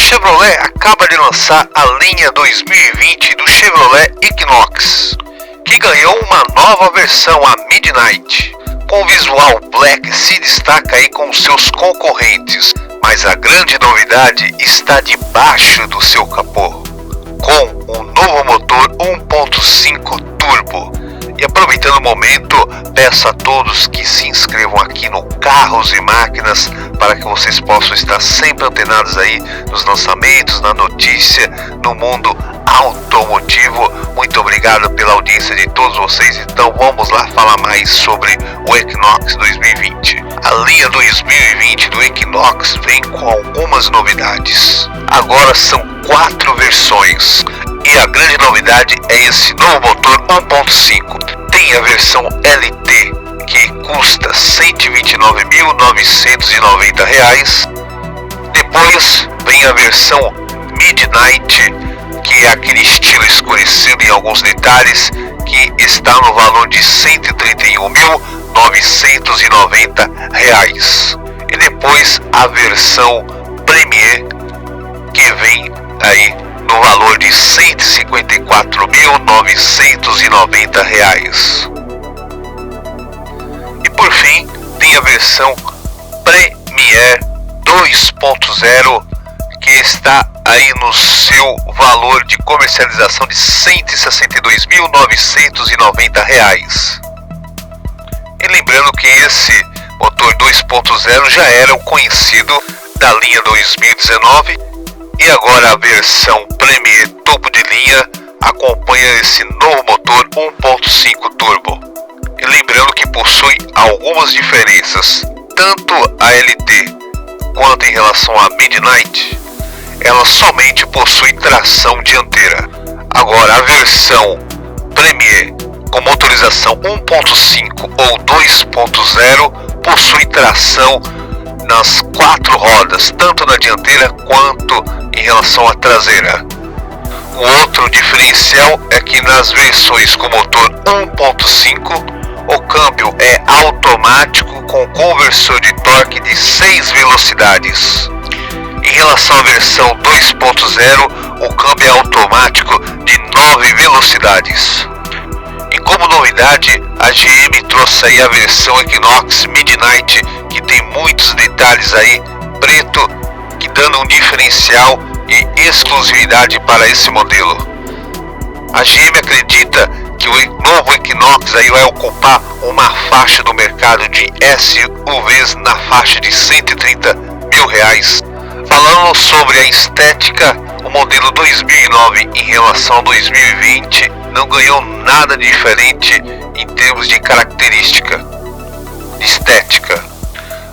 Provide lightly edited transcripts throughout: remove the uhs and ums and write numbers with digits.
Chevrolet acaba de lançar a linha 2020 do Chevrolet Equinox, que ganhou uma nova versão, a Midnight. Com o visual black se destaca aí com seus concorrentes, mas a grande novidade está debaixo do seu capô, com um novo motor 1.5 turbo. E aproveitando o momento, peço a todos que se inscrevam aqui no Carros e Máquinas para que vocês possam estar sempre antenados aí nos lançamentos, na notícia, no mundo automotivo. Muito obrigado pela audiência de todos vocês. Então vamos lá falar mais sobre o Equinox 2020. A linha 2020 do Equinox vem com algumas novidades. Agora são 4 versões. E a grande novidade é esse novo motor 1.5. Tem a versão LT, que custa R$ 129.990. Depois vem a versão Midnight, que é aquele estilo escurecido em alguns detalhes, que está no valor de R$ 131.990. E depois a versão Premier, que vem aí no valor de R$ 154.990. E por fim, tem a versão Premier 2.0, que está aí no seu valor de comercialização de R$ 162.990. E lembrando que esse motor 2.0 já era o conhecido da linha 2019, e agora a versão Premier topo de linha acompanha esse novo motor 1.5 turbo. E lembrando que possui algumas diferenças, tanto a LT quanto em relação à Midnight, ela somente possui tração dianteira. Agora a versão Premier com motorização 1.5 ou 2.0 possui tração nas 4 rodas, tanto na dianteira quanto em relação à traseira. O outro diferencial é que nas versões com motor 1.5 o câmbio é automático com conversor de torque de 6 velocidades. Em relação à versão 2.0, o câmbio é automático de 9 velocidades. E como novidade, a GM trouxe aí a versão Equinox Midnight, que tem muitos detalhes aí preto, que dando um diferencial e exclusividade para esse modelo. A GM acredita que o novo Equinox aí vai ocupar uma faixa do mercado de SUVs na faixa de R$ 130 mil. Falando sobre a estética, o modelo 2009 em relação ao 2020 não ganhou nada diferente em termos de característica, de estética.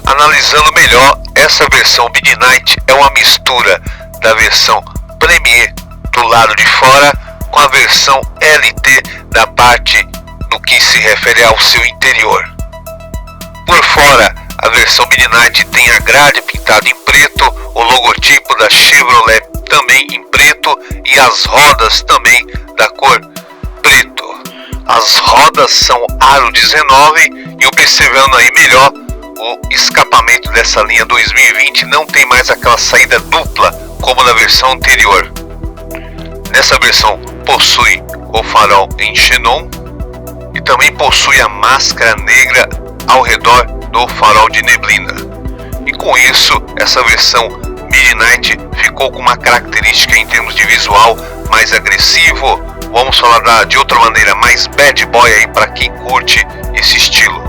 Analisando melhor, essa versão Midnight é uma mistura da versão Premier do lado de fora com a versão LT da parte no que se refere ao seu interior. Por fora, a versão Midnight tem a grade pintada em preto, o logotipo da Chevrolet também em preto e as rodas também da cor preto. As rodas são aro 19 e observando aí melhor, o escapamento dessa linha 2020 não tem mais aquela saída dupla como na versão anterior. Nessa versão possui o farol em xenon e também possui a máscara negra ao redor do farol de neblina. E com isso, essa versão Midnight ficou com uma característica em termos de visual mais agressivo, vamos falar de outra maneira, mais bad boy aí para quem curte esse estilo.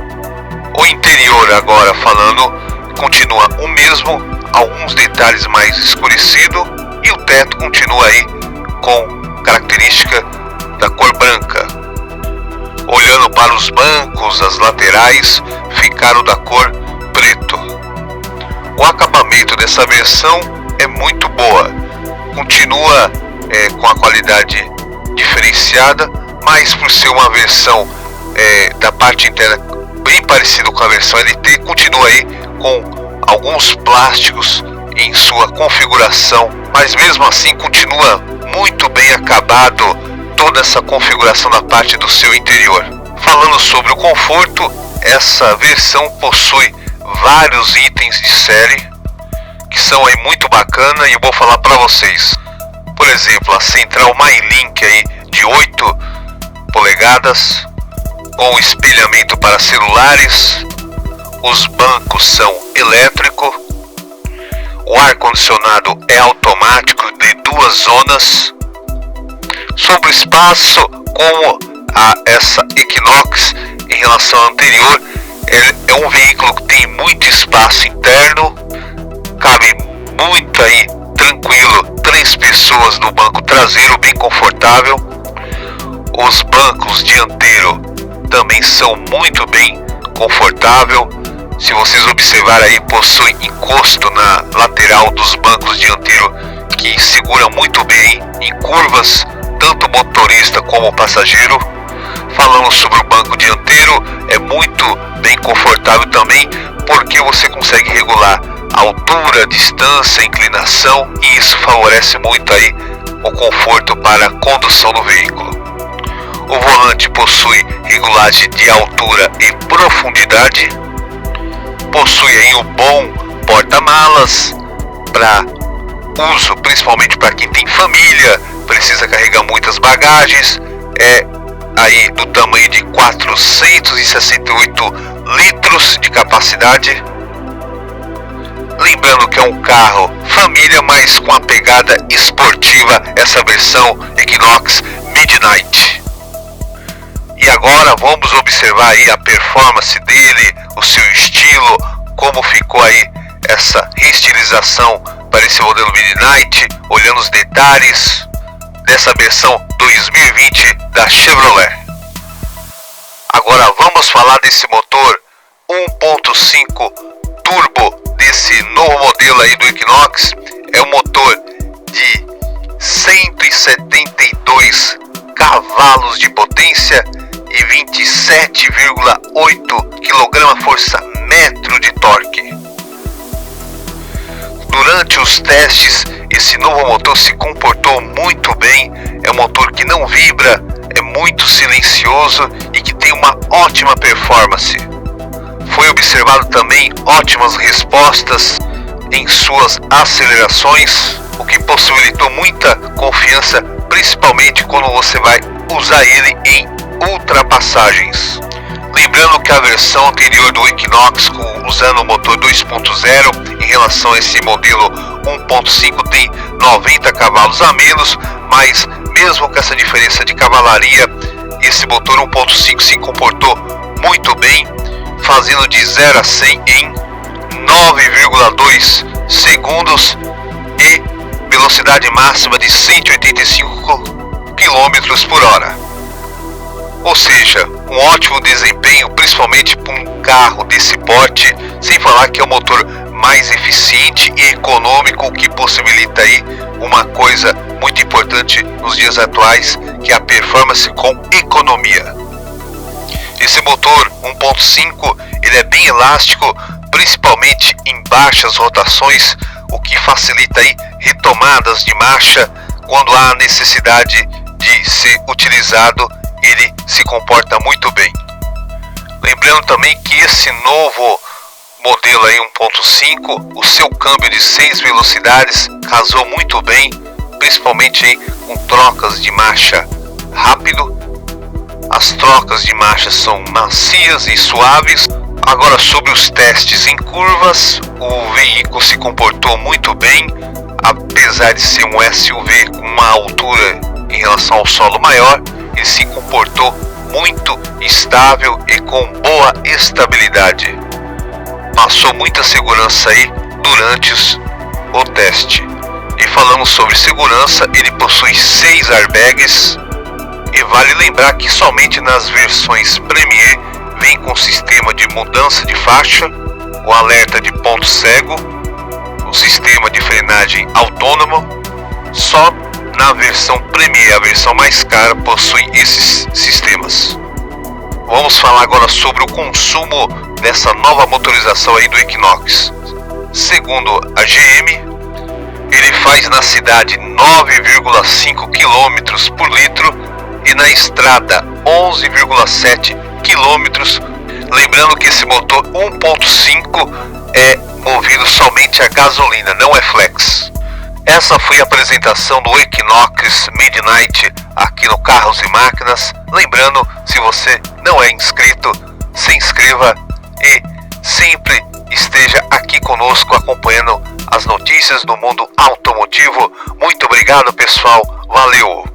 O interior agora falando, continua o mesmo, alguns detalhes mais escurecido e o teto continua aí com característica da cor branca. Olhando para os bancos, as laterais ficaram da cor preto. O acabamento dessa versão é muito boa, continua com a qualidade diferenciada, mas por ser uma versão da parte interna bem parecido com a versão LT, continua aí com alguns plásticos em sua configuração, mas mesmo assim continua muito bem acabado toda essa configuração na parte do seu interior. Falando sobre o conforto, essa versão possui vários itens de série que são aí muito bacana e eu vou falar para vocês. Por exemplo, a central MyLink aí de 8 polegadas, com espelhamento para celulares, os bancos são elétricos, o ar-condicionado é automático de 2 zonas. Sobre o espaço, como essa Equinox em relação à anterior, é um veículo que tem muito espaço interno, cabe muito aí, tranquilo, 3 pessoas no banco traseiro, bem confortável. Os bancos dianteiro também são muito bem confortável. Se vocês observarem aí, possui encosto na lateral dos bancos dianteiro que segura muito bem em curvas, tanto motorista como passageiro. Falando sobre o banco dianteiro, é muito bem confortável também, porque você consegue regular a altura, distância, inclinação, e isso favorece muito aí o conforto para a condução do veículo. O volante possui regulagem de altura e profundidade, possui aí um bom porta-malas para uso, principalmente para quem tem família, precisa carregar muitas bagagens, é aí do tamanho de 468 litros de capacidade. Lembrando que é um carro família, mas com a pegada esportiva, essa versão Equinox Midnight. E agora vamos observar aí a performance dele, o seu estilo, como ficou aí essa reestilização para esse modelo Midnight, olhando os detalhes dessa versão 2020 da Chevrolet. Agora vamos falar desse motor 1.5 turbo desse novo modelo aí do Equinox. É um motor de 172 cavalos de potência e 27,8 kgfm de torque. Durante os testes, esse novo motor se comportou muito bem. É um motor que não vibra, é muito silencioso e que tem uma ótima performance. Foi observado também ótimas respostas em suas acelerações, o que possibilitou muita confiança, principalmente quando você vai usar ele em ultrapassagens. Lembrando que a versão anterior do Equinox, usando o motor 2.0, em relação a esse modelo 1.5, tem 90 cavalos a menos, mas mesmo com essa diferença de cavalaria, esse motor 1.5 se comportou muito bem, fazendo de 0 a 100 em 9,2 segundos e velocidade máxima de 185 km por hora. Ou seja, um ótimo desempenho, principalmente para um carro desse porte, sem falar que é o motor mais eficiente e econômico, que possibilita aí uma coisa muito importante nos dias atuais, que é a performance com economia. Esse motor 1.5, ele é bem elástico, principalmente em baixas rotações, o que facilita aí retomadas de marcha quando há necessidade de ser utilizado. Ele se comporta muito bem. Lembrando também que esse novo modelo aí 1.5, o seu câmbio de 6 velocidades casou muito bem, principalmente aí com trocas de marcha rápido. As trocas de marcha são macias e suaves. Agora, sobre os testes em curvas, o veículo se comportou muito bem, apesar de ser um SUV com uma altura em relação ao solo maior. Ele se comportou muito estável e com boa estabilidade. Passou muita segurança aí durante o teste. E falando sobre segurança, ele possui 6 airbags. E vale lembrar que somente nas versões Premier vem com sistema de mudança de faixa, o alerta de ponto cego, o sistema de frenagem autônomo. Só na versão Premier, a versão mais cara, possui esses sistemas. Vamos falar agora sobre o consumo dessa nova motorização aí do Equinox. Segundo a GM, ele faz na cidade 9,5 km por litro e na estrada 11,7 km. Lembrando que esse motor 1.5 é movido somente a gasolina, não é flex. Essa foi a apresentação do Equinox Midnight aqui no Carros e Máquinas. Lembrando, se você não é inscrito, se inscreva e sempre esteja aqui conosco acompanhando as notícias do mundo automotivo. Muito obrigado, pessoal. Valeu!